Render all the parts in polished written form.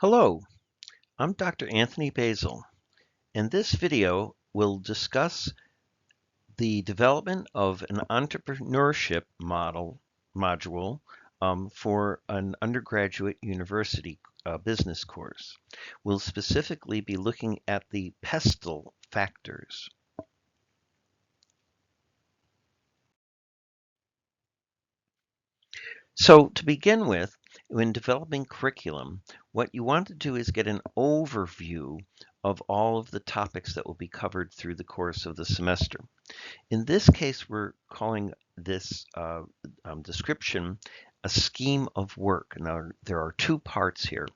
Hello, I'm Dr. Anthony Basil, and this video will discuss the development of an entrepreneurship module for an undergraduate university business course. We'll specifically be looking at the PESTLE factors. So to begin with, when developing curriculum, what you want to do is get an overview of all of the topics that will be covered through the course of the semester. In this case, we're calling this description a scheme of work. Now, there are two parts here.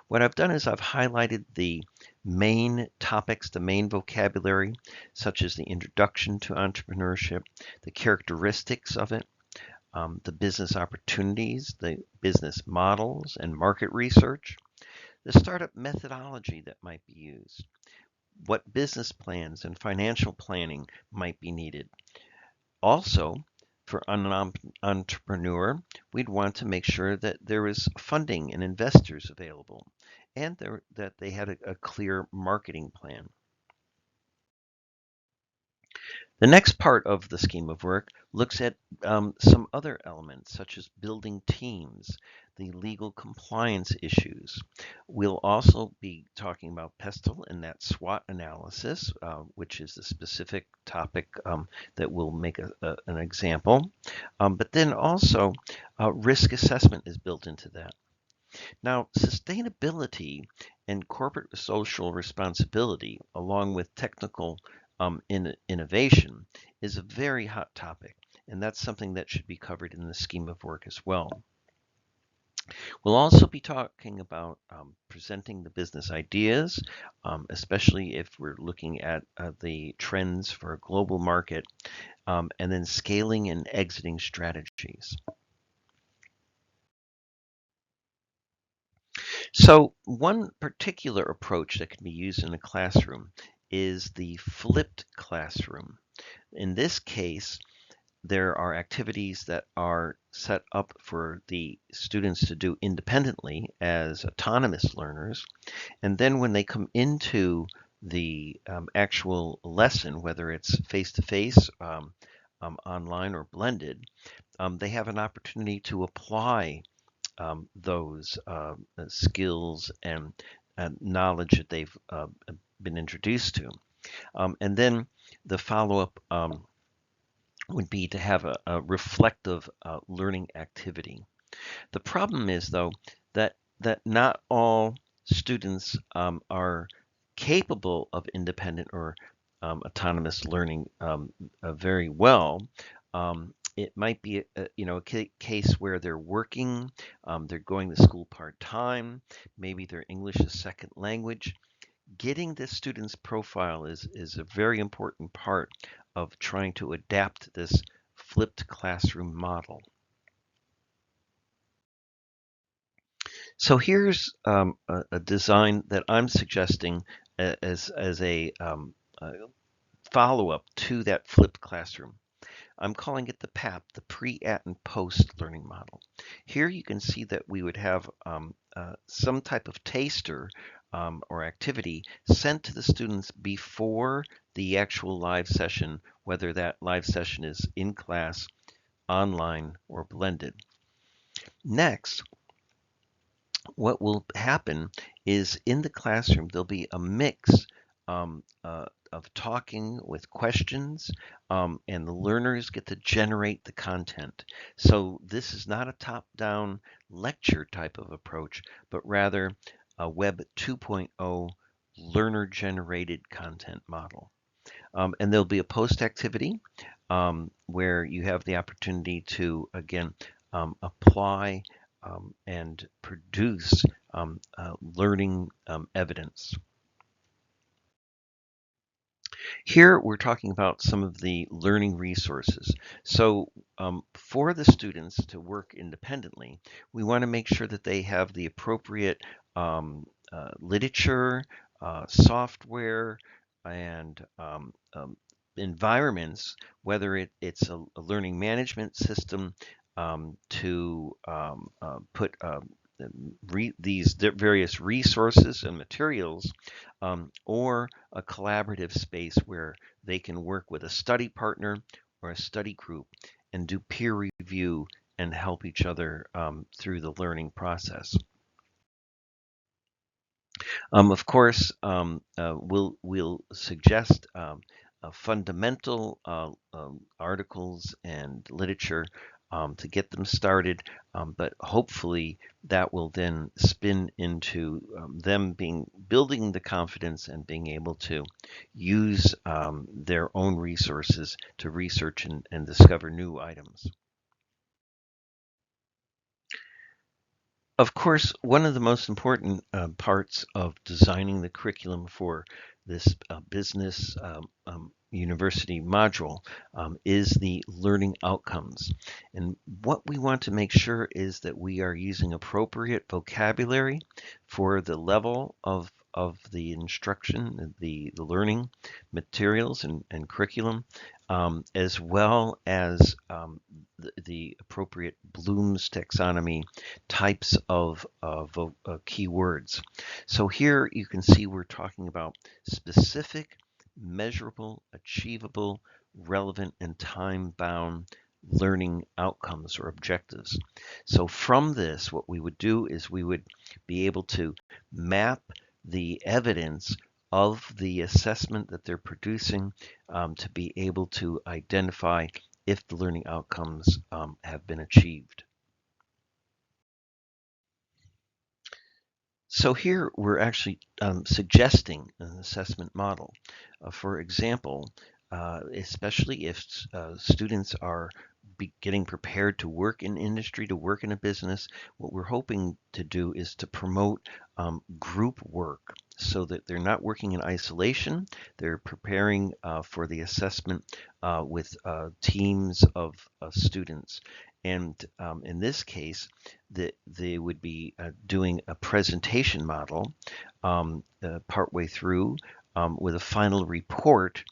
What I've done is I've highlighted the main topics, the main vocabulary, such as the introduction to entrepreneurship, the characteristics of it, the business opportunities, the business models and market research, the startup methodology that might be used, what business plans and financial planning might be needed. Also, for an entrepreneur, we'd want to make sure that there is funding and investors available and that they had a clear marketing plan. The next part of the scheme of work looks at some other elements, such as building teams, the legal compliance issues. We'll also be talking about PESTLE and that SWOT analysis, which is the specific topic that we'll make an example. But then also risk assessment is built into that. Now, sustainability and corporate social responsibility, along with technical innovation, is a very hot topic, and that's something that should be covered in the scheme of work as well. We'll also be talking about presenting the business ideas, especially if we're looking at the trends for a global market, and then scaling and exiting strategies. So one particular approach that can be used in a classroom is the flipped classroom. In this case, there are activities that are set up for the students to do independently as autonomous learners. And then when they come into the actual lesson, whether it's face-to-face, online, or blended, they have an opportunity to apply those skills and knowledge that they've been introduced to. And then the follow-up would be to have a reflective learning activity. The problem is, though, that not all students are capable of independent or autonomous learning very well. It might be a case where they're working, they're going to school part-time, maybe their English is second language. Getting this student's profile is a very important part of trying to adapt this flipped classroom model. So here's a design that I'm suggesting as a follow-up to that flipped classroom. I'm calling it the PAP, the pre, at, and post learning model. Here you can see that we would have some type of taster or activity sent to the students before the actual live session, whether that live session is in class, online, or blended. Next, what will happen is in the classroom, there'll be a mix of talking with questions, and the learners get to generate the content. So this is not a top-down lecture type of approach, but rather a Web 2.0 learner-generated content model. And there'll be a post activity where you have the opportunity to, again, apply and produce learning evidence. Here we're talking about some of the learning resources. So for the students to work independently, we want to make sure that they have the appropriate literature, software, and environments, whether it's a learning management system to put these various resources and materials, or a collaborative space where they can work with a study partner or a study group and do peer review and help each other through the learning process. Of course, we'll suggest fundamental articles and literature to get them started, but hopefully that will then spin into them building the confidence and being able to use their own resources to research and discover new items. Of course, one of the most important parts of designing the curriculum for this business university module is the learning outcomes. And what we want to make sure is that we are using appropriate vocabulary for the level of the instruction, the learning materials and curriculum, as well as the appropriate Bloom's taxonomy types of keywords. So here you can see we're talking about specific, measurable, achievable, relevant, and time-bound learning outcomes or objectives. So from this, what we would do is we would be able to map the evidence of the assessment that they're producing to be able to identify if the learning outcomes have been achieved. So here we're actually suggesting an assessment model. For example, especially if students are getting prepared to work in industry, to work in a business, what we're hoping to do is to promote group work so that they're not working in isolation. They're preparing for the assessment with teams of students. And in this case, they would be doing a presentation model partway through with a final report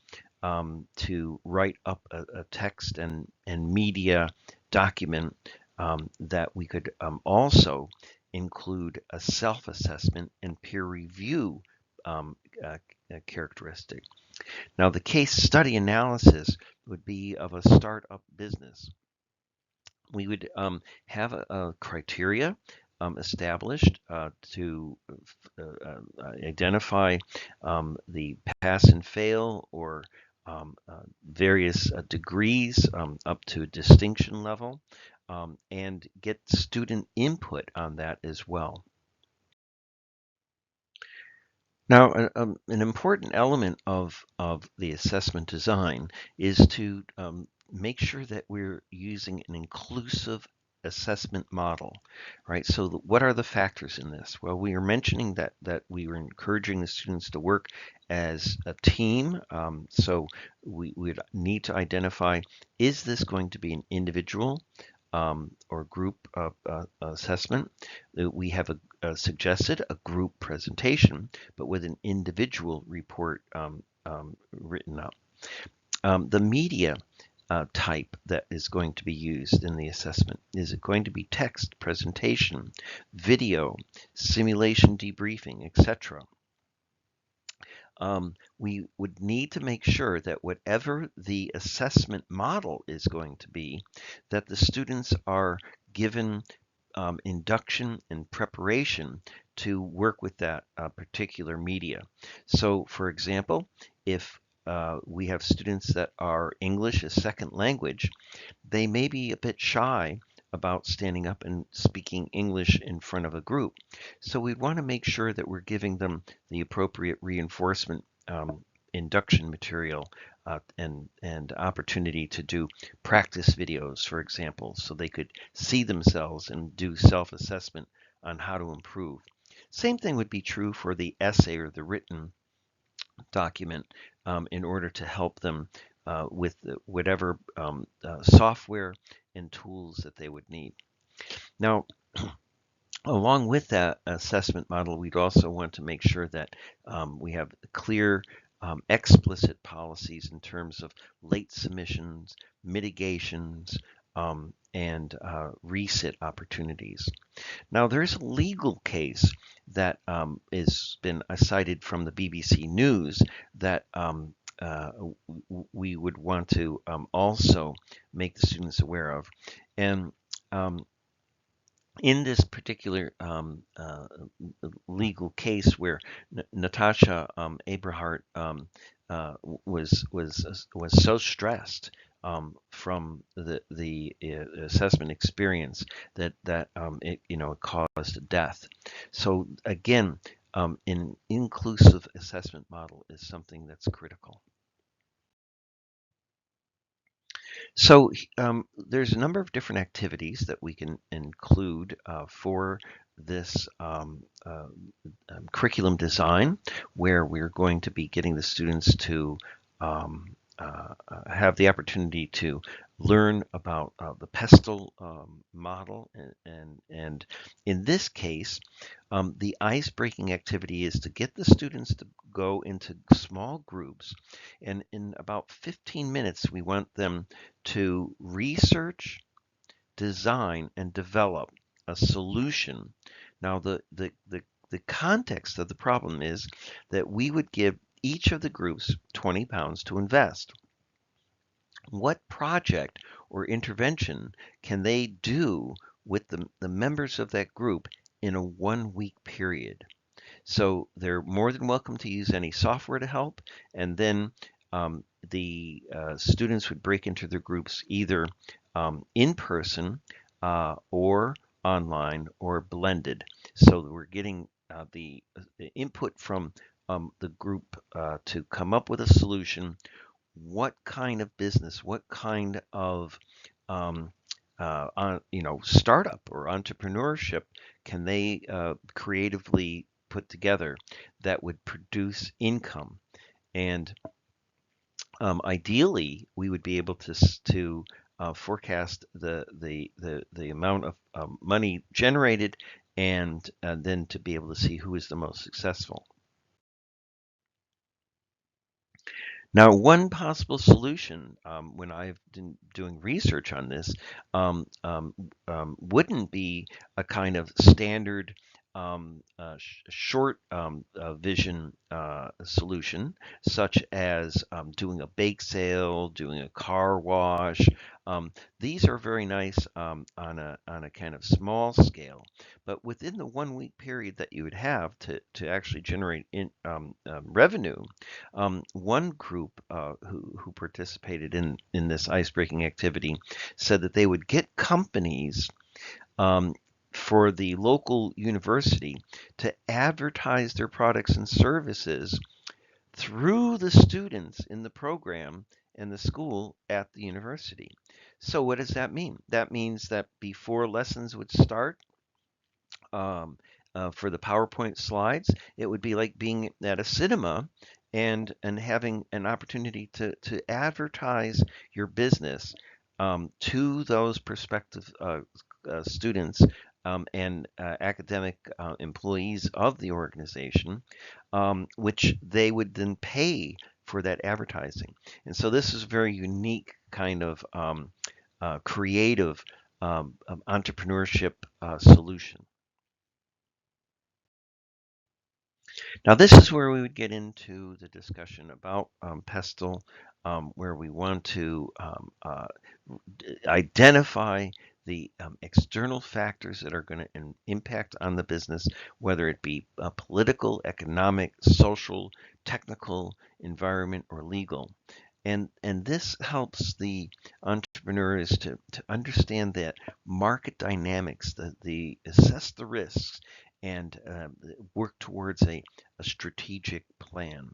to write up a text and media document that we could also include a self-assessment and peer review characteristic. Now, the case study analysis would be of a startup business. We would have a criteria established to identify the pass and fail or various degrees up to a distinction level, and get student input on that as well. Now, an important element of the assessment design is to make sure that we're using an inclusive assessment model, right? So what are the factors in this? Well, we are mentioning that we were encouraging the students to work as a team. So we would need to identify, is this going to be an individual or group assessment? We have suggested a group presentation, but with an individual report written up. The media type that is going to be used in the assessment. Is it going to be text, presentation, video, simulation debriefing, etc.? We would need to make sure that whatever the assessment model is going to be, that the students are given induction and preparation to work with that particular media. So, for example, if we have students that are English as second language, they may be a bit shy about standing up and speaking English in front of a group. So we want to make sure that we're giving them the appropriate reinforcement induction material and opportunity to do practice videos, for example, so they could see themselves and do self-assessment on how to improve. Same thing would be true for the essay or the written document in order to help them with whatever software and tools that they would need. Now, along with that assessment model, we'd also want to make sure that we have clear, explicit policies in terms of late submissions, mitigations, resit opportunities. Now, there's a legal case that has been cited from the BBC News that we would want to also make the students aware of. And in this particular legal case where Natasha Aberhart was so stressed from the assessment experience that it it caused death. So again, an inclusive assessment model is something that's critical. So there's a number of different activities that we can include for this curriculum design, where we're going to be getting the students to have the opportunity to learn about the PESTEL model, and in this case, the ice-breaking activity is to get the students to go into small groups, and in about 15 minutes, we want them to research, design, and develop a solution. Now, the context of the problem is that we would give each of the groups 20 pounds to invest. What project or intervention can they do with the members of that group in a 1 week period? So they're more than welcome to use any software to help, and then the students would break into their groups either in person or online or blended. So we're getting the input from the group to come up with a solution. What kind of business, what kind of startup or entrepreneurship can they creatively put together that would produce income? And ideally, we would be able to forecast the amount of money generated, and then to be able to see who is the most successful. Now, one possible solution, when I've been doing research on this, wouldn't be a kind of standard short vision solution, such as doing a bake sale, doing a car wash. These are very nice on a kind of small scale, but within the 1 week period that you would have to actually generate revenue, one group who participated in this ice-breaking activity said that they would get companies for the local university to advertise their products and services through the students in the program and the school at the university. So what does that mean? That means that before lessons would start, for the PowerPoint slides, it would be like being at a cinema and having an opportunity to advertise your business to those prospective students and academic employees of the organization, which they would then pay for that advertising. And so this is a very unique kind of creative entrepreneurship solution. Now, this is where we would get into the discussion about PESTEL, where we want to identify the external factors that are going to impact on the business, whether it be political, economic, social, technical, environment, or legal. And this helps the entrepreneurs to understand that market dynamics, the assess the risks, and work towards a strategic plan.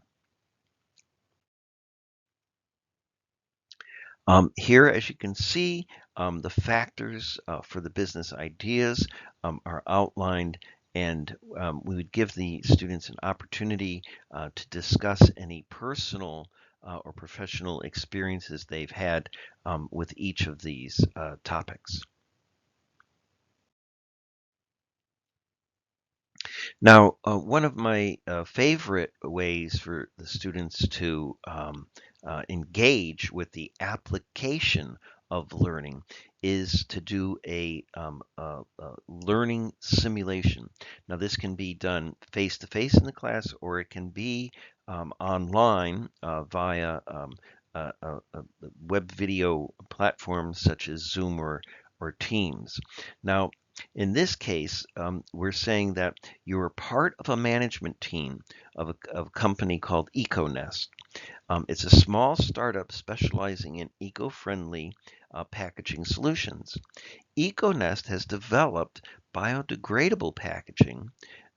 Here, as you can see, the factors for the business ideas are outlined, and we would give the students an opportunity to discuss any personal or professional experiences they've had with each of these topics. Now, one of my favorite ways for the students to engage with the application of learning is to do a learning simulation. Now, this can be done face-to-face in the class, or it can be online via web video platforms such as Zoom or Teams. Now, in this case, we're saying that you're part of a management team of a company called EcoNest. It's a small startup specializing in eco-friendly packaging solutions. EcoNest has developed biodegradable packaging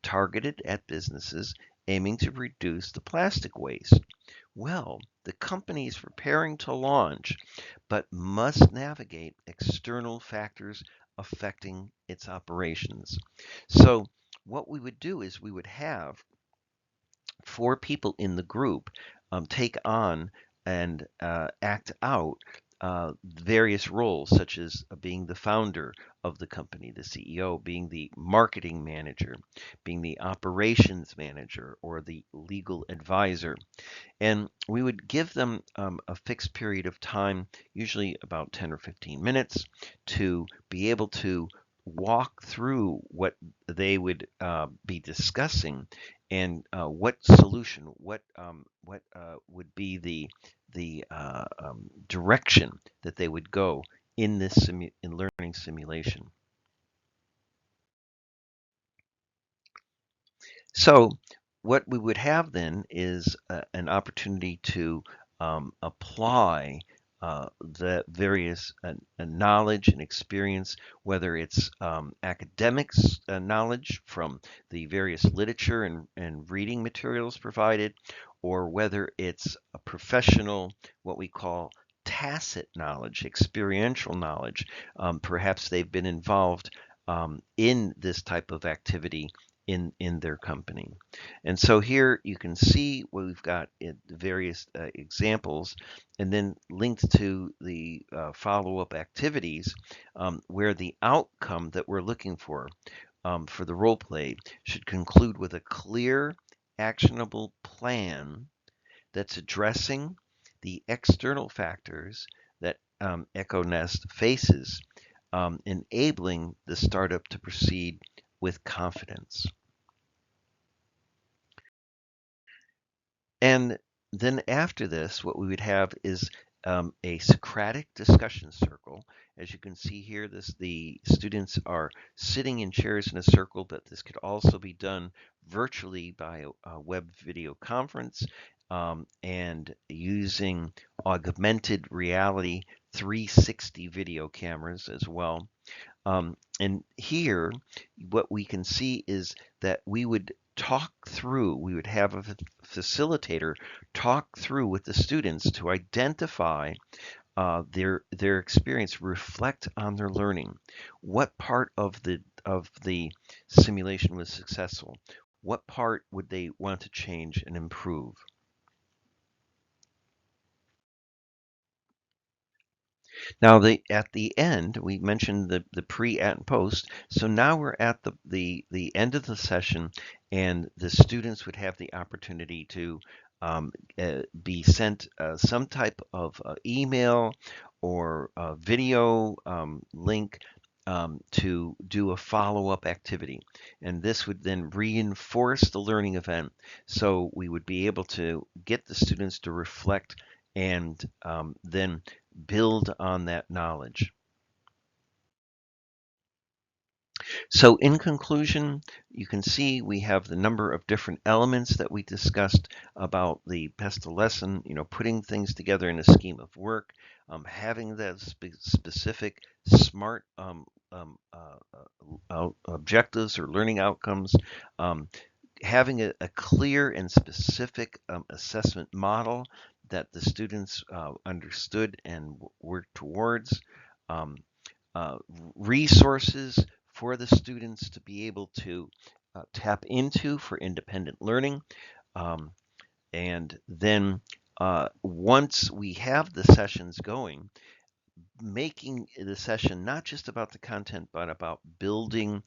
targeted at businesses aiming to reduce the plastic waste. Well, the company is preparing to launch, but must navigate external factors affecting its operations. So what we would do is we would have 4 people in the group take on and act out various roles, such as being the founder of the company, the CEO, being the marketing manager, being the operations manager, or the legal advisor. And we would give them a fixed period of time, usually about 10 or 15 minutes, to be able to walk through what they would be discussing and what solution, what would be the direction that they would go in this in learning simulation. So what we would have then is an opportunity to apply the various knowledge and experience, whether it's academics knowledge from the various literature and reading materials provided, or whether it's a professional, what we call tacit knowledge, experiential knowledge. Perhaps they've been involved in this type of activity in their company. And so here you can see what we've got in various examples, and then linked to the follow-up activities where the outcome that we're looking for the role play should conclude with a clear, actionable plan that's addressing the external factors that EcoNest faces, enabling the startup to proceed with confidence. And then after this, what we would have is a Socratic discussion circle. As you can see here, the students are sitting in chairs in a circle, but this could also be done virtually by a web video conference and using augmented reality 360 video cameras as well. And here, what we can see is that we would have a facilitator talk through with the students to identify their experience, reflect on their learning. What part of the simulation was successful? What part would they want to change and improve? Now, at the end, we mentioned the pre, at, and post. So now we're at the end of the session, and the students would have the opportunity to be sent some type of email or video link to do a follow-up activity. And this would then reinforce the learning event. So we would be able to get the students to reflect and then build on that knowledge. So in conclusion, you can see we have the number of different elements that we discussed about the PESTEL lesson, putting things together in a scheme of work, having the specific SMART objectives or learning outcomes, having a clear and specific assessment model that the students understood and worked towards, resources for the students to be able to tap into for independent learning. And then once we have the sessions going, making the session not just about the content, but about building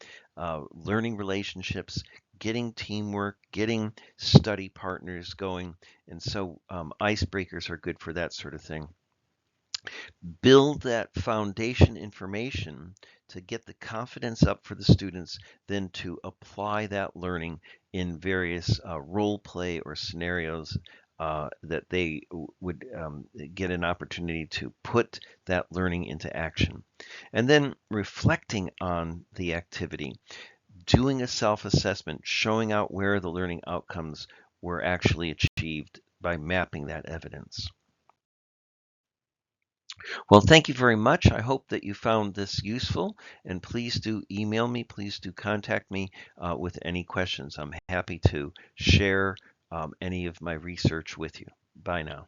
learning relationships, getting teamwork, getting study partners going. And so icebreakers are good for that sort of thing. build that foundation information to get the confidence up for the students, then to apply that learning in various role play or scenarios that they would get an opportunity to put that learning into action. And then reflecting on the activity, doing a self-assessment, showing out where the learning outcomes were actually achieved by mapping that evidence. Well, thank you very much. I hope that you found this useful, and please do email me. Please do contact me with any questions. I'm happy to share any of my research with you. Bye now.